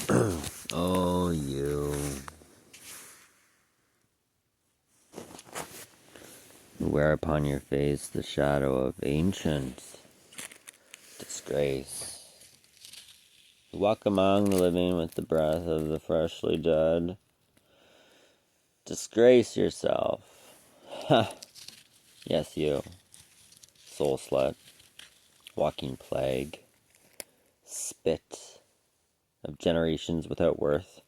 Oh, you. You wear upon your face the shadow of ancient disgrace. You walk among the living with the breath of the freshly dead. Disgrace yourself. Ha! Yes, you. Soul slut. Walking plague. Spit of generations without worth.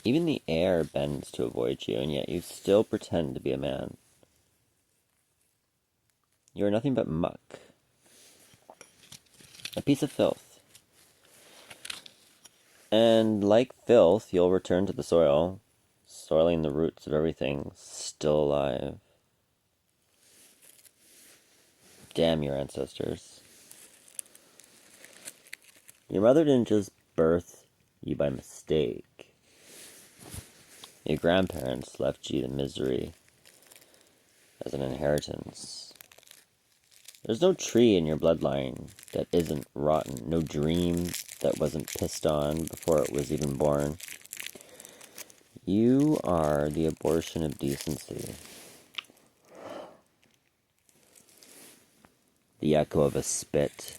Even the air bends to avoid you, and yet you still pretend to be a man. You are nothing but muck. A piece of filth. And like filth, you'll return to the soil, soiling the roots of everything still alive. Damn your ancestors. Your mother didn't just birth you by mistake. Your grandparents left you to misery as an inheritance. There's no tree in your bloodline that isn't rotten, no dream that wasn't pissed on before it was even born. You are the abortion of decency. The echo of a spit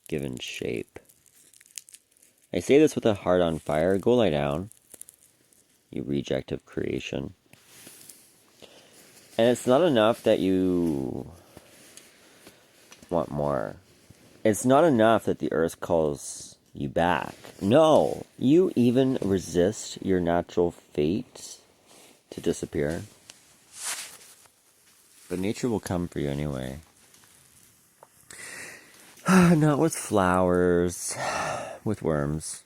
given shape. I say this with a heart on fire. Go lie down, you reject of creation. And it's not enough that you want more. It's not enough that the earth calls you back. No, you even resist your natural fate to disappear. But nature will come for you anyway. Not with flowers, with worms.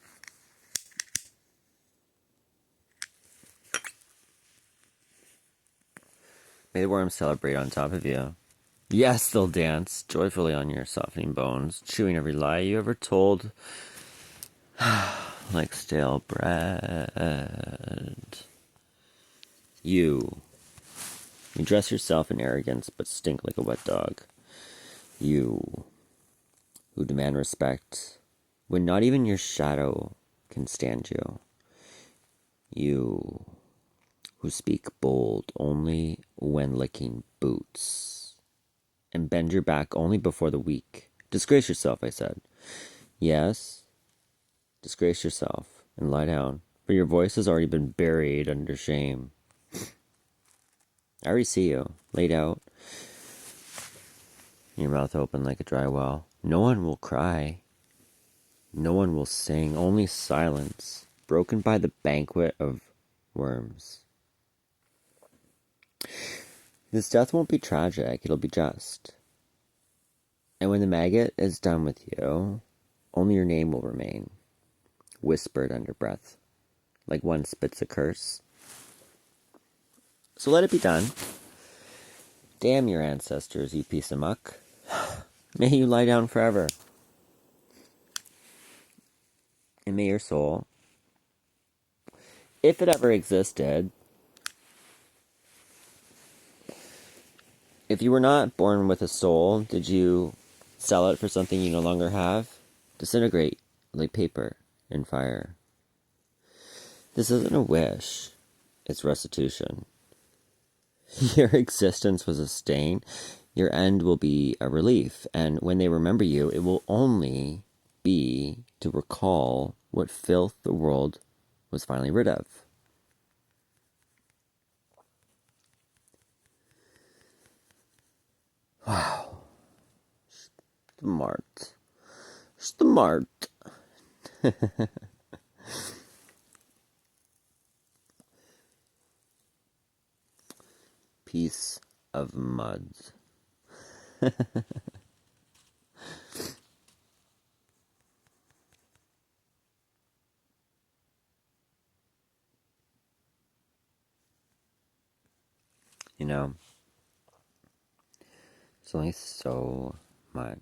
May the worms celebrate on top of you. Yes, they'll dance joyfully on your softening bones, chewing every lie you ever told, like stale bread. You dress yourself in arrogance, but stink like a wet dog. You, who demand respect, when not even your shadow can stand you. You, who speak bold only when licking boots, and bend your back only before the weak. Disgrace yourself, I said. Yes, disgrace yourself, and lie down, for your voice has already been buried under shame. I already see you, laid out, your mouth open like a dry well. No one will cry. No one will sing. Only silence, broken by the banquet of worms. This death won't be tragic. It'll be just. And when the maggot is done with you, only your name will remain, whispered under breath, like one spits a curse. So let it be done. Damn your ancestors, you piece of muck. May you lie down forever. And may your soul, if it ever existed, if you were not born with a soul, did you sell it for something you no longer have? Disintegrate like paper in fire. This isn't a wish, it's restitution. Your existence was a stain. Your end will be a relief. And when they remember you, it will only be to recall what filth the world was finally rid of. Wow. Smart. Smart. Piece of mud. You know, it's only so much.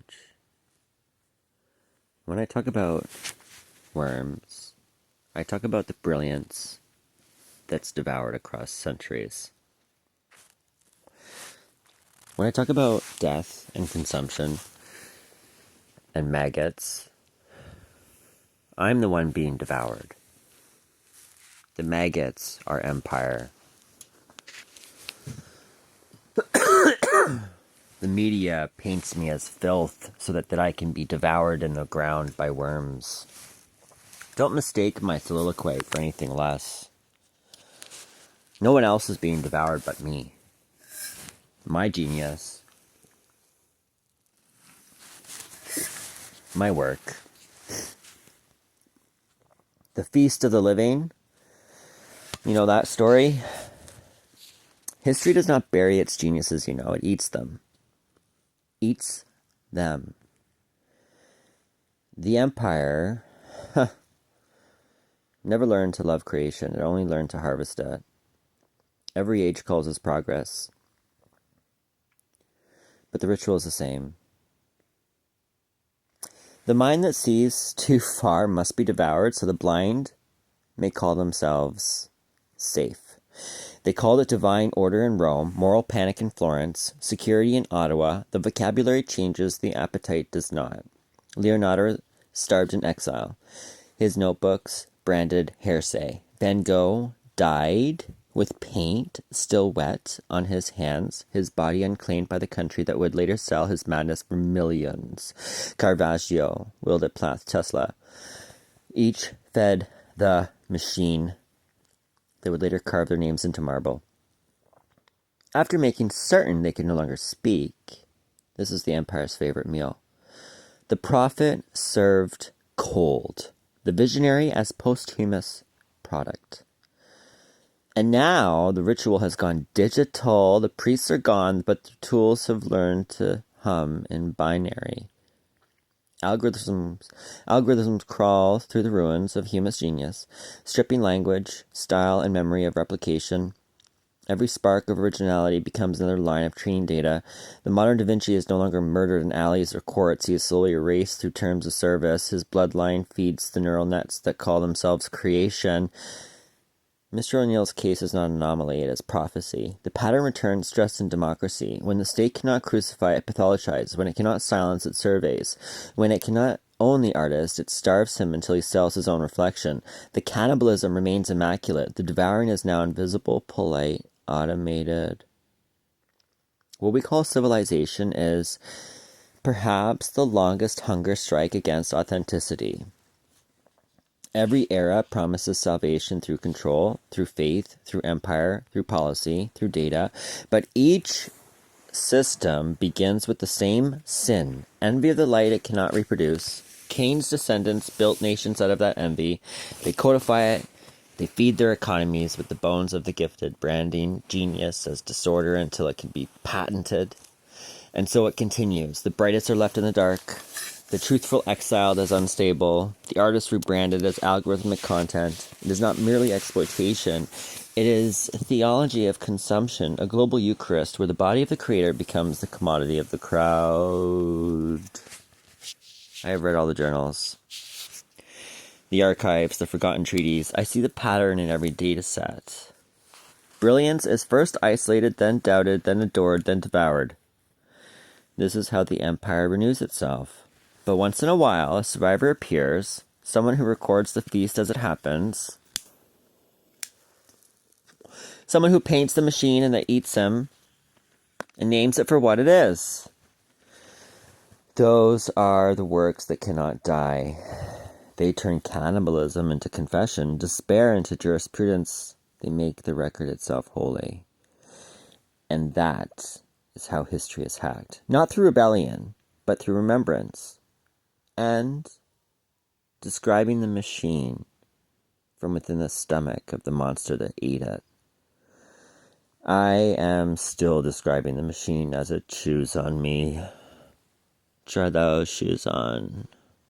When I talk about worms, I talk about the brilliance that's devoured across centuries. When I talk about death and consumption, and maggots. I'm the one being devoured. The maggots are empire. The media paints me as filth so that I can be devoured in the ground by worms. Don't mistake my soliloquy for anything less. No one else is being devoured but me. My genius. My work. The feast of the living. You know that story? History does not bury its geniuses, it eats them. Eats them. The empire never learned to love creation. It only learned to harvest it. Every age calls us progress. But the ritual is the same. The mind that sees too far must be devoured, so the blind may call themselves safe. They called it divine order in Rome, moral panic in Florence, security in Ottawa. The vocabulary changes, the appetite does not. Leonardo starved in exile. His notebooks branded hearsay. Van Gogh died with paint still wet on his hands, his body unclaimed by the country that would later sell his madness for millions. Caravaggio willed at Plath, Tesla. Each fed the machine. They would later carve their names into marble. After making certain they could no longer speak, this is the empire's favorite meal. The prophet served cold, the visionary as posthumous product. And now the ritual has gone digital, the priests are gone, but the tools have learned to hum in binary. Algorithms crawl through the ruins of human genius, stripping language, style, and memory of replication. Every spark of originality becomes another line of training data. The modern Da Vinci is no longer murdered in alleys or courts. He is slowly erased through terms of service. His bloodline feeds the neural nets that call themselves creation. Mr. O'Neill's case is not an anomaly, it is prophecy. The pattern returns stressed in democracy. When the state cannot crucify, it pathologizes. When it cannot silence, it surveys. When it cannot own the artist, it starves him until he sells his own reflection. The cannibalism remains immaculate. The devouring is now invisible, polite, automated. What we call civilization is perhaps the longest hunger strike against authenticity. Every era promises salvation through control, through faith, through empire, through policy, through data. But each system begins with the same sin, envy of the light it cannot reproduce. Cain's descendants built nations out of that envy. They codify it. They feed their economies with the bones of the gifted, branding genius as disorder until it can be patented. And so it continues. The brightest are left in the dark. The truthful exiled as unstable, the artist rebranded as algorithmic content. It is not merely exploitation, it is a theology of consumption, a global Eucharist where the body of the creator becomes the commodity of the crowd. I have read all the journals, the archives, the forgotten treaties. I see the pattern in every data set. Brilliance is first isolated, then doubted, then adored, then devoured. This is how the empire renews itself. But once in a while, a survivor appears, someone who records the feast as it happens, someone who paints the machine and that eats him, and names it for what it is. Those are the works that cannot die. They turn cannibalism into confession, despair into jurisprudence. They make the record itself holy. And that is how history is hacked. Not through rebellion, but through remembrance. And describing the machine from within the stomach of the monster that ate it. I am still describing the machine as it chews on me. Try those shoes on.